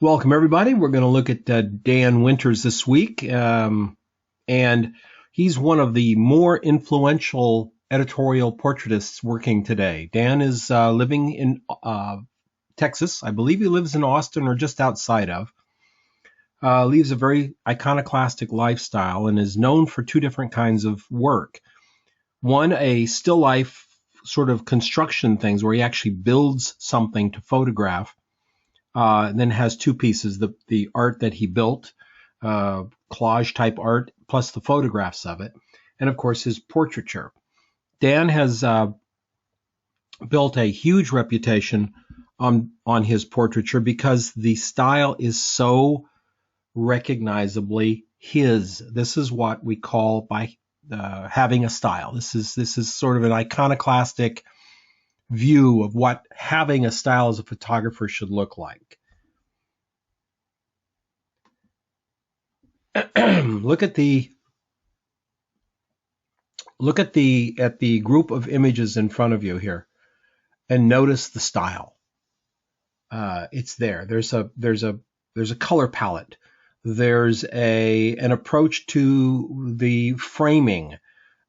Welcome, everybody. We're going to look at Dan Winters this week. And he's one of the more influential editorial portraitists working today. Dan is living in Texas. I believe he lives in Austin or just outside of. Leads a very iconoclastic lifestyle and is known for two different kinds of work. One, a still life sort of construction things where he actually builds something to photograph. Then has two pieces, the art that he built, collage type art, plus the photographs of it, and of course his portraiture. Dan has built a huge reputation on his portraiture because the style is so recognizably his. This is what we call by having a style. This is sort of an iconoclastic view of what having a style as a photographer should look like. Look at the group of images in front of you here, and notice the style. It's there. There's a color palette. There's an approach to the framing.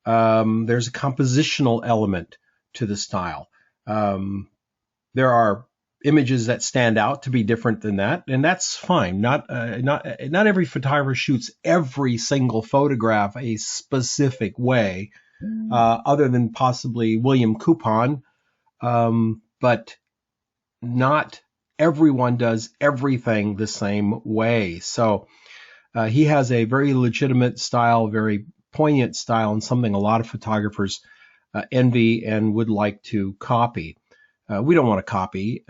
There's a compositional element to the style. There are images that stand out to be different than that, and that's fine. Not every photographer shoots every single photograph a specific way, other than possibly William Coupon, but not everyone does everything the same way. So he has a very legitimate style, very poignant style, and something a lot of photographers envy and would like to copy. We don't want to copy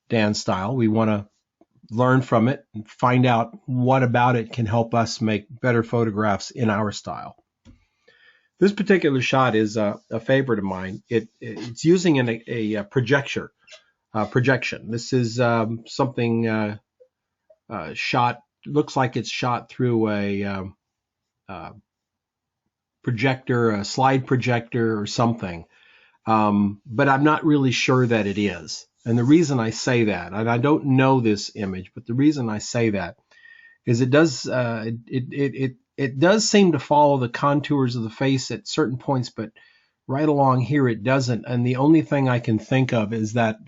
Dan's style. We want to learn from it and find out what about it can help us make better photographs in our style. This particular shot is a favorite of mine. It's using a projection. This is something shot, looks like it's shot through a projector, a slide projector or something. But I'm not really sure that it is. And the reason I say that, and I don't know this image, but the reason I say that is it does seem to follow the contours of the face at certain points, but right along here it doesn't. And the only thing I can think of is that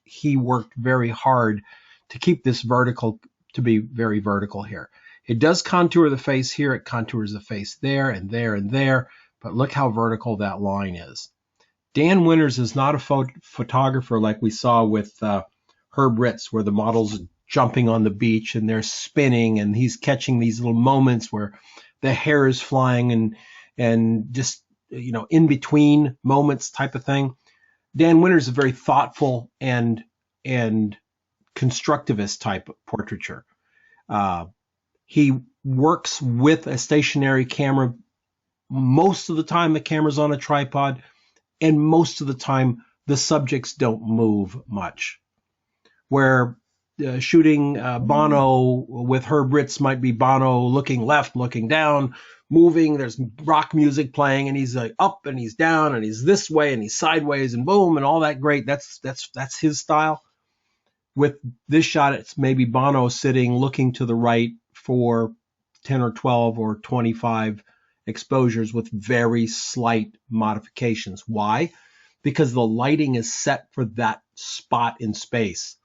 he worked very hard to keep this vertical to be very vertical here. It does contour the face here. It contours the face there and there and there. But look how vertical that line is. Dan Winters is not a photographer like we saw with Herb Ritts, where the model's jumping on the beach and they're spinning and he's catching these little moments where the hair is flying and just, in between moments type of thing. Dan Winters is a very thoughtful and constructivist type of portraiture. He works with a stationary camera. Most of the time the camera's on a tripod, and most of the time the subjects don't move much. Where shooting Bono with Herb Ritts might be Bono looking left, looking down, moving, there's rock music playing, and he's like up and he's down and he's this way and he's sideways and boom and all that great. That's his style. With this shot, it's maybe Bono sitting looking to the right for 10 or 12 or 25 exposures with very slight modifications. Why? Because the lighting is set for that spot in space.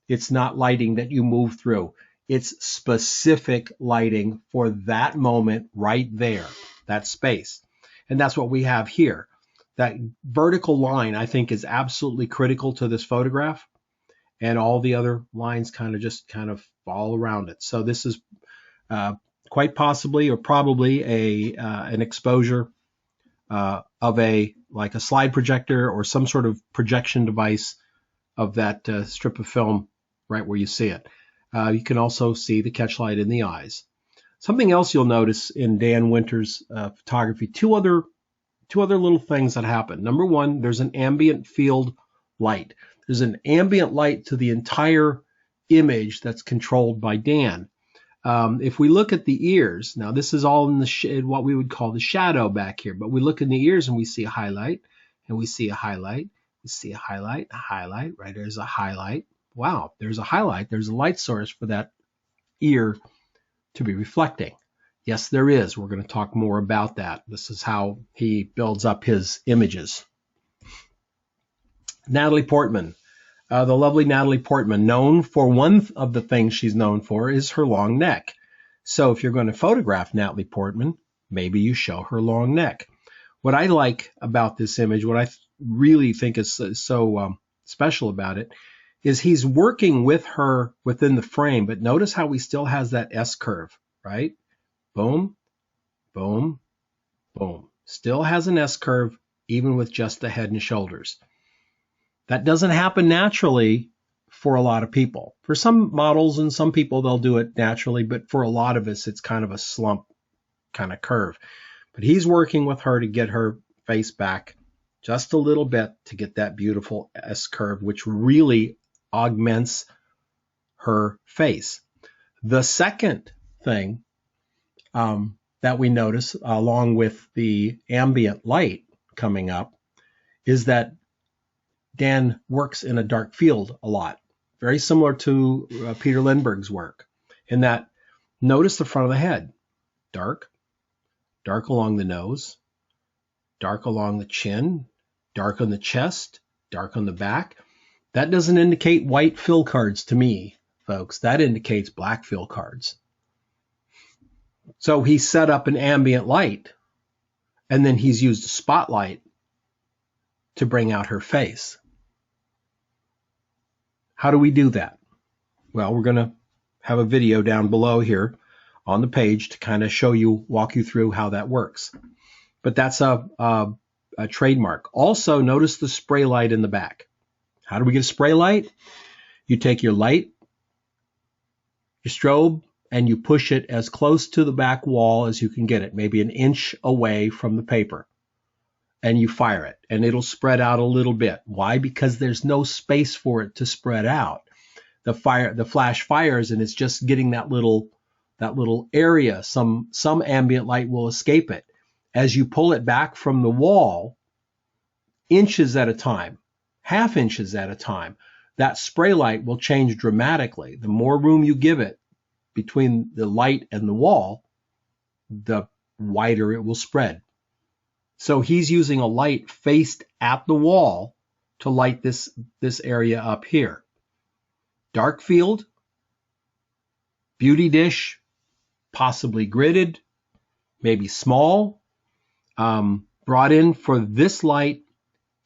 It's not lighting that you move through. It's specific lighting for that moment right there, that space. And that's what we have here. That vertical line, I think, is absolutely critical to this photograph. And all the other lines kind of fall around it. So this is quite possibly or probably an exposure of a slide projector or some sort of projection device of that strip of film right where you see it. You can also see the catch light in the eyes. Something else you'll notice in Dan Winters' photography, two other little things that happen. Number one, there's an ambient field light. There's an ambient light to the entire image that's controlled by Dan. If we look at the ears, now this is all in what we would call the shadow back here, but we look in the ears and we see a highlight, and we see a highlight, we see a highlight, right? There's a highlight, wow, there's a highlight, there's a light source for that ear to be reflecting. Yes, there is. We're going to talk more about that. This is how he builds up his images. Natalie Portman. The lovely Natalie Portman, known for one of the things she's known for is her long neck. So if you're going to photograph Natalie Portman, maybe you show her long neck. What I like about this image, what I really think is so special about it, is he's working with her within the frame, but notice how he still has that S curve, right? Boom, boom, boom. Still has an S curve, even with just the head and shoulders. That doesn't happen naturally for a lot of people. For some models and some people, they'll do it naturally, but for a lot of us, it's kind of a slump kind of curve. But he's working with her to get her face back just a little bit to get that beautiful S curve, which really augments her face. The second thing that we notice, along with the ambient light coming up, is that Dan works in a dark field a lot, very similar to Peter Lindbergh's work, in that notice the front of the head, dark, dark along the nose, dark along the chin, dark on the chest, dark on the back. That doesn't indicate white fill cards to me, folks. That indicates black fill cards. So he set up an ambient light, and then he's used a spotlight to bring out her face. How do we do that? Well, we're going to have a video down below here on the page to kind of show you, walk you through how that works. But that's a trademark. Also, notice the spray light in the back. How do we get a spray light? You take your light, your strobe, and you push it as close to the back wall as you can get it, maybe an inch away from the paper. And you fire it, and it'll spread out a little bit. Why? Because there's no space for it to spread out. The flash fires, and it's just getting that little area. Some ambient light will escape it. As you pull it back from the wall, inches at a time, half inches at a time, that spray light will change dramatically. The more room you give it between the light and the wall, the wider it will spread. So he's using a light faced at the wall to light this area up here. Dark field, beauty dish, possibly gridded, maybe small, brought in for this light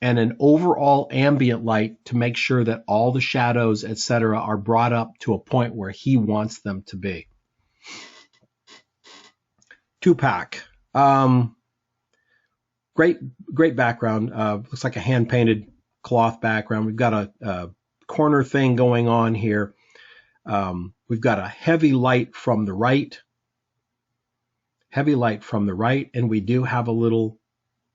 and an overall ambient light to make sure that all the shadows, etc., are brought up to a point where he wants them to be. Tupac. Great background. Looks like a hand-painted cloth background. We've got a corner thing going on here. We've got a heavy light from the right. Heavy light from the right, and we do have a little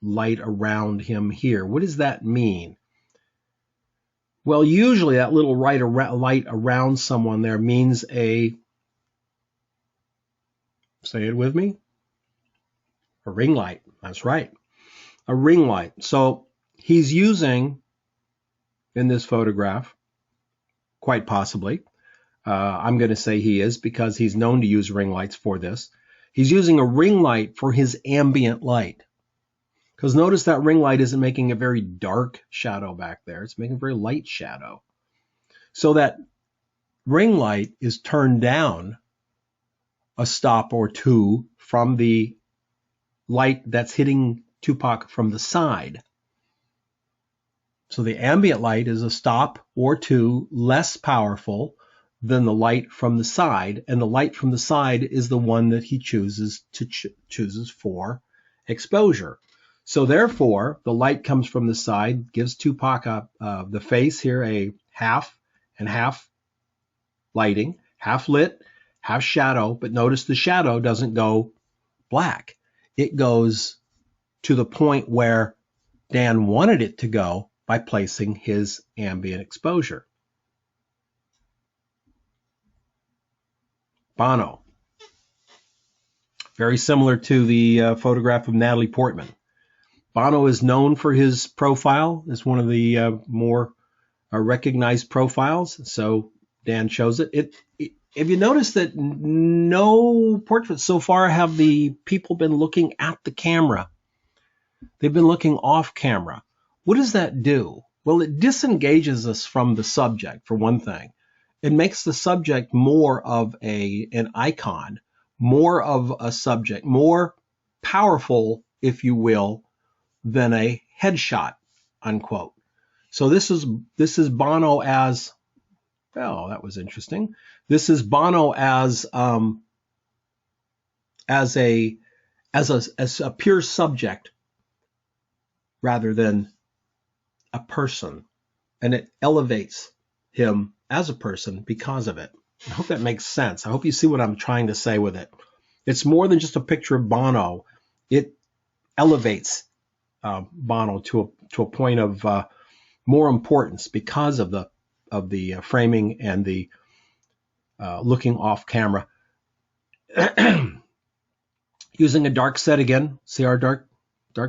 light around him here. What does that mean? Well, usually that little light around someone there means say it with me, a ring light. That's right. A ring light. So he's using, in this photograph, quite possibly, I'm going to say he is because he's known to use ring lights for this. He's using a ring light for his ambient light. Because notice that ring light isn't making a very dark shadow back there. It's making a very light shadow. So that ring light is turned down a stop or two from the light that's hitting Tupac from the side. So the ambient light is a stop or two less powerful than the light from the side, and the light from the side is the one that he chooses for exposure. So therefore, the light comes from the side, gives Tupac the face here a half and half lighting, half lit, half shadow, but notice the shadow doesn't go black. It goes to the point where Dan wanted it to go by placing his ambient exposure. Bono. Very similar to the photograph of Natalie Portman. Bono is known for his profile as one of the more recognized profiles. So Dan shows it. Have you noticed that no portraits so far have the people been looking at the camera? They've been looking off camera. What does that do? Well, it disengages us from the subject, for one thing. It makes the subject more of an icon, more of a subject, more powerful, if you will, than a headshot, unquote. So this is Bono as, oh, that was interesting. This is Bono as a pure subject rather than a person, and it elevates him as a person because of it. I hope that makes sense. I hope you see what I'm trying to say with it. It's more than just a picture of Bono. It elevates Bono to a point of more importance because of the framing and the looking off camera. Using a dark set again. See our dark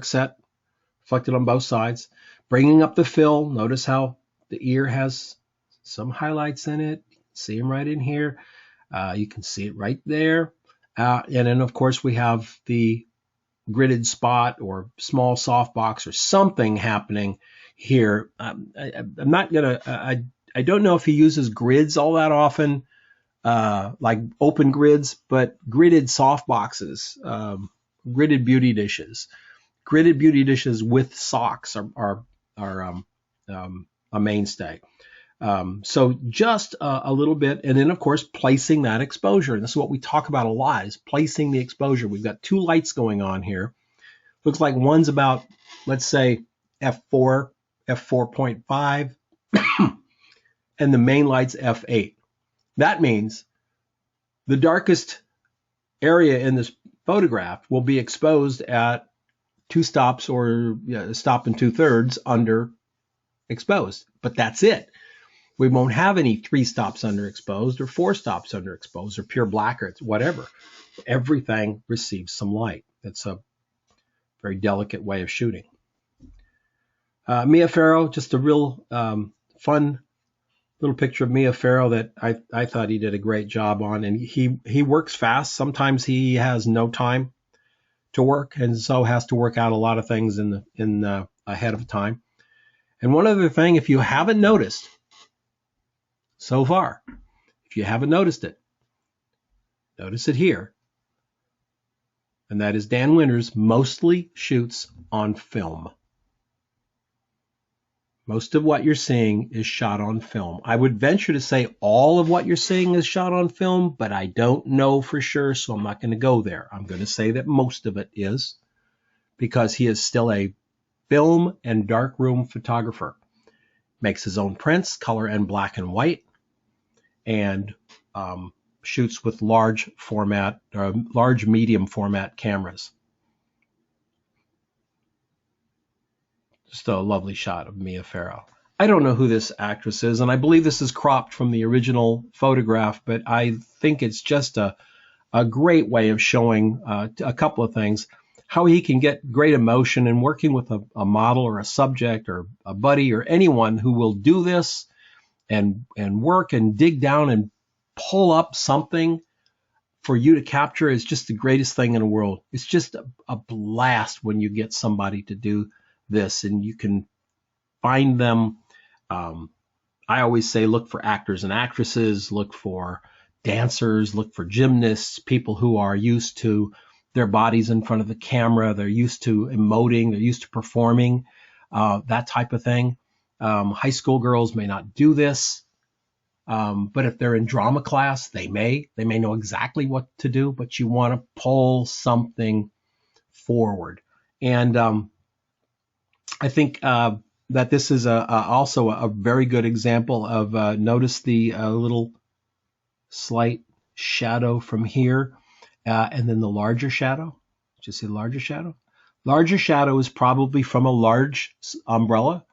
set reflected on both sides. Bringing up the fill. Notice how the ear has some highlights in it. See them right in here. You can see it right there. And then, of course, we have the gridded spot or small softbox or something happening here. I'm not going to, I don't know if he uses grids all that often, like open grids, but gridded softboxes, gridded beauty dishes. Gridded beauty dishes with socks are a mainstay. So just a little bit, and then of course placing that exposure. And this is what we talk about a lot: is placing the exposure. We've got two lights going on here. Looks like one's about, let's say, f4, f4.5, and the main light's f8. That means the darkest area in this photograph will be exposed at 2 stops or a stop and 2/3 under exposed, but that's it. We won't have any 3 stops underexposed or 4 stops underexposed or pure black or whatever. Everything receives some light. It's a very delicate way of shooting. Mia Farrow, just a real fun little picture of Mia Farrow that I thought he did a great job on. And he works fast. Sometimes he has no time to work, and so has to work out a lot of things in ahead of time. And one other thing, if you haven't noticed so far, if you haven't noticed it, notice it here. And that is Dan Winters mostly shoots on film. Most of what you're seeing is shot on film. I would venture to say all of what you're seeing is shot on film, but I don't know for sure, so I'm not going to go there. I'm going to say that most of it is, because he is still a film and darkroom photographer. Makes his own prints, color and black and white, and shoots with large medium format cameras. Just a lovely shot of Mia Farrow. I don't know who this actress is, and I believe this is cropped from the original photograph, but I think it's just a great way of showing a couple of things. How he can get great emotion in working with a model or a subject or a buddy or anyone who will do this and work and dig down and pull up something for you to capture is just the greatest thing in the world. It's just a blast when you get somebody to do this and you can find them. I always say look for actors and actresses, look for dancers, look for gymnasts, people who are used to their bodies in front of the camera. They're used to emoting. They're used to performing, that type of thing. High school girls may not do this, but if they're in drama class, they may know exactly what to do, but you want to pull something forward. And I think that this is also a very good example of, notice the little slight shadow from here, and then the larger shadow. Did you see the larger shadow? Larger shadow is probably from a large umbrella,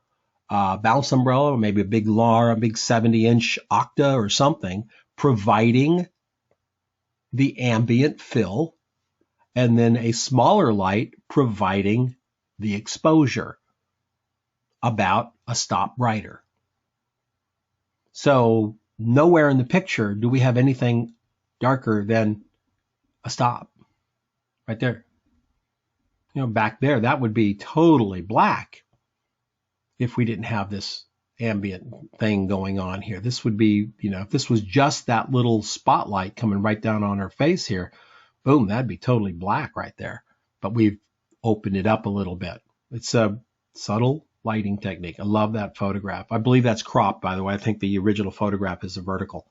bounce umbrella, or maybe a big 70-inch Octa or something, providing the ambient fill, and then a smaller light providing the exposure about a stop brighter. So nowhere in the picture do we have anything darker than a stop right there. Back there, that would be totally black if we didn't have this ambient thing going on here. This would be, if this was just that little spotlight coming right down on her face here, boom, that'd be totally black right there. But we've opened it up a little bit. It's a subtle lighting technique. I love that photograph. I believe that's cropped, by the way. I think the original photograph is a vertical.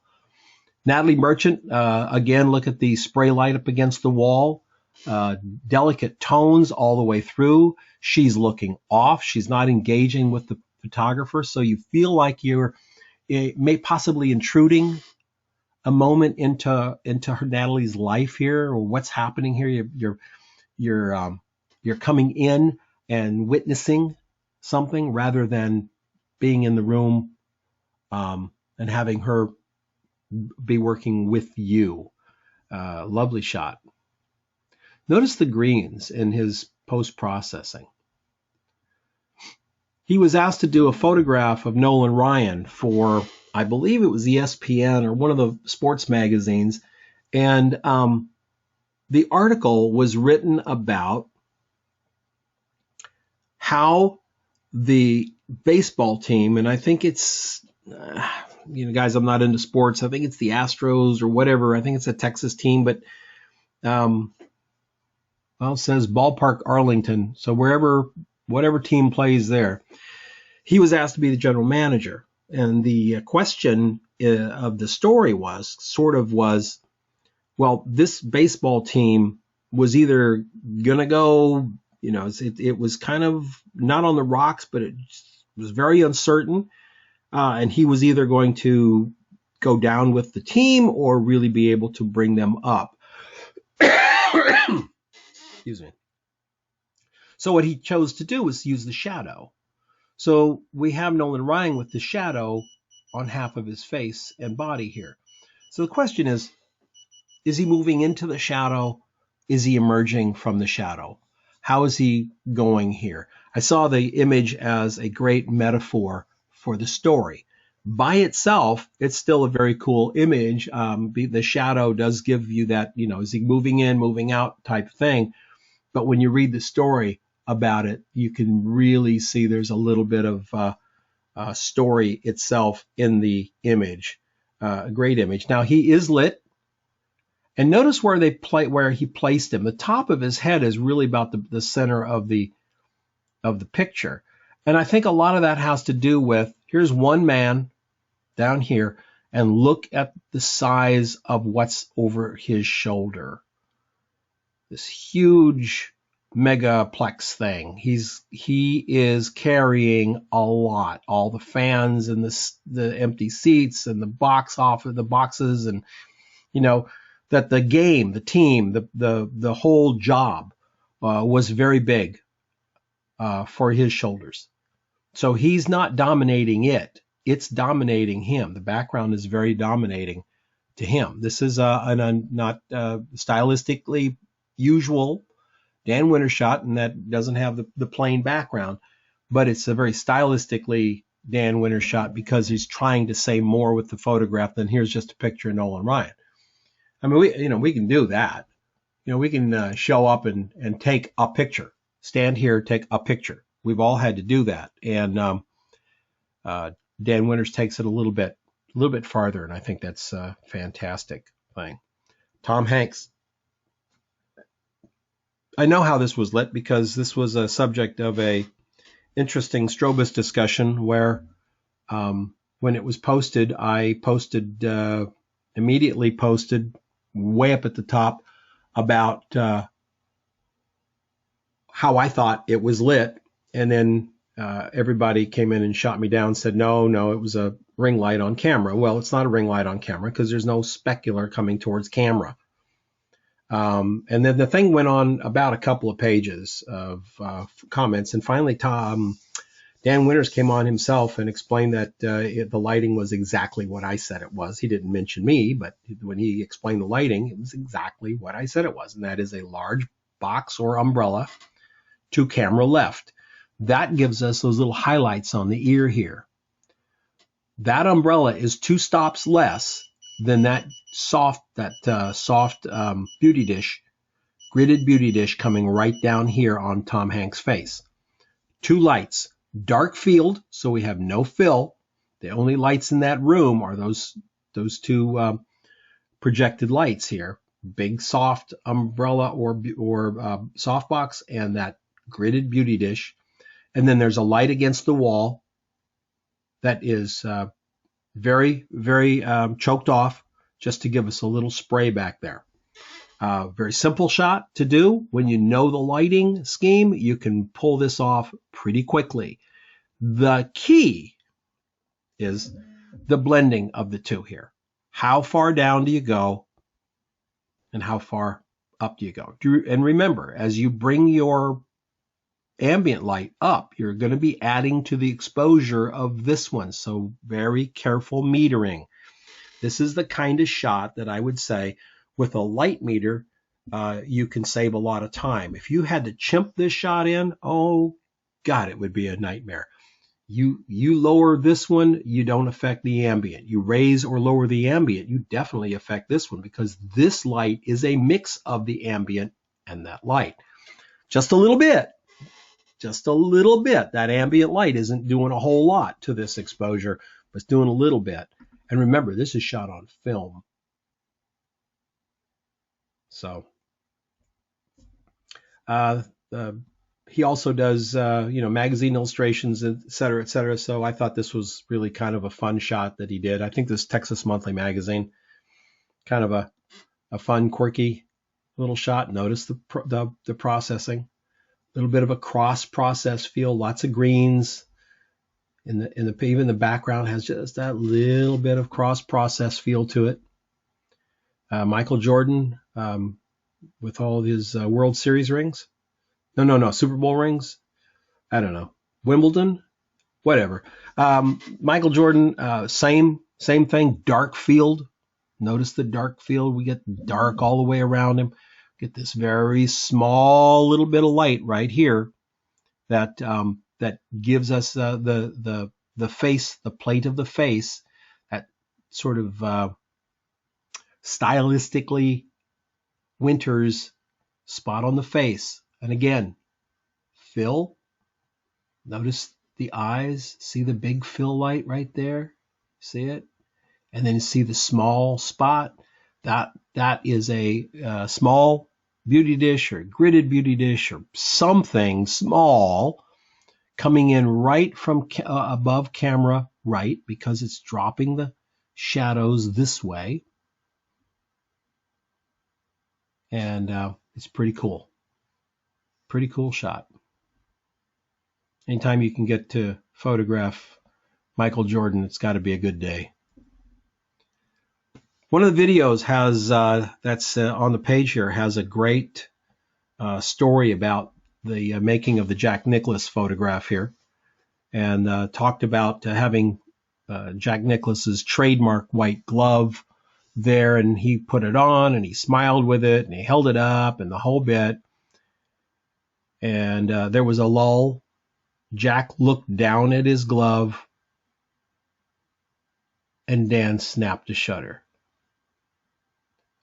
Natalie Merchant, again, look at the spray light up against the wall. Delicate tones all the way through. She's looking off. She's not engaging with the photographer. So you feel like you're may possibly intruding a moment into her Natalie's life here, or what's happening here. You're coming in and witnessing something rather than being in the room and having her be working with you. Lovely shot. Notice the greens in his post-processing. He was asked to do a photograph of Nolan Ryan for, I believe it was ESPN or one of the sports magazines, and the article was written about how the baseball team, and I think it's, guys, I'm not into sports. I think it's the Astros or whatever. I think it's a Texas team, but well, it says Ballpark Arlington. So whatever team plays there, he was asked to be the general manager. And the question of the story was, well, this baseball team was either going to go, it was kind of not on the rocks, but it was very uncertain. And he was either going to go down with the team or really be able to bring them up. Excuse me. So what he chose to do was use the shadow. So we have Nolan Ryan with the shadow on half of his face and body here. So the question is he moving into the shadow? Is he emerging from the shadow? How is he going here? I saw the image as a great metaphor for the story. By itself, it's still a very cool image. The shadow does give you that, is he moving in, moving out type thing. But when you read the story about it, you can really see there's a little bit of story itself in the image. A great image. Now he is lit, and notice where he placed him. The top of his head is really about the center of the picture, and I think a lot of that has to do with, here's one man down here, and look at the size of what's over his shoulder. This huge megaplex thing. He is carrying a lot. All the fans and the empty seats and the boxes, and that the game, the team, the whole job was very big for his shoulders. So he's not dominating it. It's dominating him. The background is very dominating to him. This is not stylistically usual Dan Winter shot, and that doesn't have the plain background, but it's a very stylistically Dan Winter shot because he's trying to say more with the photograph than here's just a picture of Nolan Ryan. I mean, we can do that. We can show up and take a picture, stand here, take a picture. We've all had to do that, and Dan Winters takes it a little bit farther, and I think that's a fantastic thing. Tom Hanks. I know how this was lit because this was a subject of a interesting Strobus discussion where when it was posted, I immediately posted way up at the top about how I thought it was lit, and then everybody came in and shot me down and said, no, it was a ring light on camera. Well, it's not a ring light on camera because there's no specular coming towards camera. And then the thing went on about a couple of pages of comments, and finally Dan Winters came on himself and explained that the lighting was exactly what I said it was. He didn't mention me, but when he explained the lighting, it was exactly what I said it was, and that is a large box or umbrella to camera left. That gives us those little highlights on the ear here. That umbrella is 2 stops less than that soft beauty dish, gridded beauty dish coming right down here on Tom Hanks' face. 2 lights, dark field, so we have no fill. The only lights in that room are those 2 projected lights here, big soft umbrella or softbox, and that gridded beauty dish. And then there's a light against the wall that is very, very choked off, just to give us a little spray back there. Very simple shot to do. When you know the lighting scheme, you can pull this off pretty quickly. The key is the blending of the 2 here. How far down do you go and how far up do you go? And remember, as you bring your ambient light up, you're going to be adding to the exposure of this one. So very careful metering. This is the kind of shot that I would say with a light meter, you can save a lot of time. If you had to chimp this shot in, oh God, it would be a nightmare. You lower this one, you don't affect the ambient. You raise or lower the ambient, you definitely affect this one, because this light is a mix of the ambient and that light. Just a little bit. Just a little bit. That ambient light isn't doing a whole lot to this exposure, but it's doing a little bit. And remember, this is shot on film. So he also does, magazine illustrations, et cetera, et cetera. So I thought this was really kind of a fun shot that he did. I think this Texas Monthly Magazine, kind of a fun, quirky little shot. Notice the processing, a little bit of a cross process feel, lots of greens. Even the background has just that little bit of cross process feel to it. Michael Jordan with all his World Series rings. No, Super Bowl rings. I don't know. Wimbledon, whatever. Michael Jordan, same thing. Dark field. Notice the dark field. We get dark all the way around him. Get this very small little bit of light right here that gives us the face, the plate of the face, that sort of stylistically Winters spot on the face. And again, fill. Notice the eyes. See the big fill light right there? See it? And then you see the small spot. That is a small beauty dish or gridded beauty dish or something small coming in right from above camera right, because it's dropping the shadows this way. And it's pretty cool. Pretty cool shot. Anytime you can get to photograph Michael Jordan, it's got to be a good day. One of the videos has that's on the page here has a great story about the making of the Jack Nicklaus photograph here, and talked about having Jack Nicklaus's trademark white glove there, and he put it on and he smiled with it and he held it up and the whole bit. And there was a lull. Jack looked down at his glove and Dan snapped a shutter.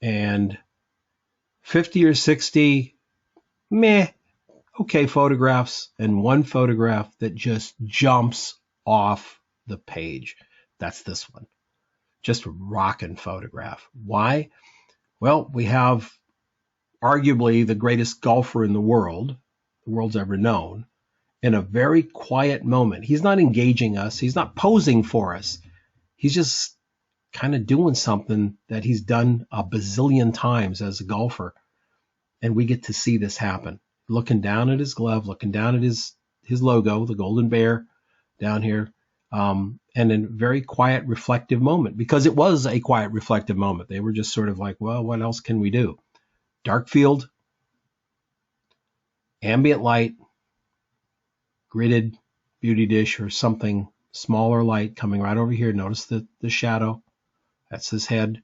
And 50 or 60 okay photographs, and one photograph that just jumps off the page. That's this one. Just a rockin' photograph. Why? Well, we have arguably the greatest golfer in the world's ever known, in a very quiet moment. He's not engaging us. He's not posing for us. He's just kind of doing something that he's done a bazillion times as a golfer. And we get to see this happen. Looking down at his glove, looking down at his logo, the Golden Bear down here. And in a very quiet, reflective moment, because it was a quiet, reflective moment. They were just sort of like, well, what else can we do? Dark field, ambient light, gridded beauty dish or something, smaller light coming right over here. Notice the shadow. That's his head.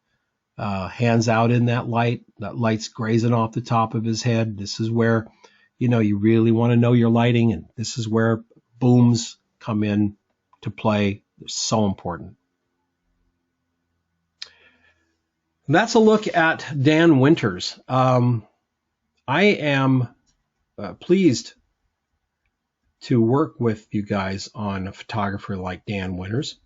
Hands out in that light. That light's grazing off the top of his head. This is where, you really want to know your lighting, and this is where booms come in to play. They're so important. That's a look at Dan Winters. I am pleased to work with you guys on a photographer like Dan Winters.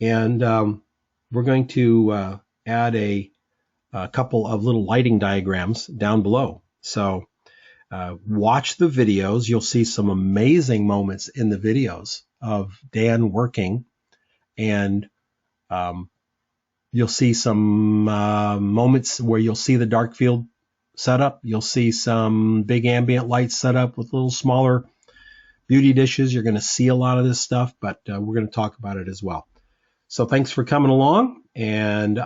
And we're going to add a couple of little lighting diagrams down below. So watch the videos. You'll see some amazing moments in the videos of Dan working, and you'll see some moments where you'll see the dark field setup. You'll see some big ambient lights set up with little smaller beauty dishes. You're going to see a lot of this stuff, but we're going to talk about it as well. So thanks for coming along, and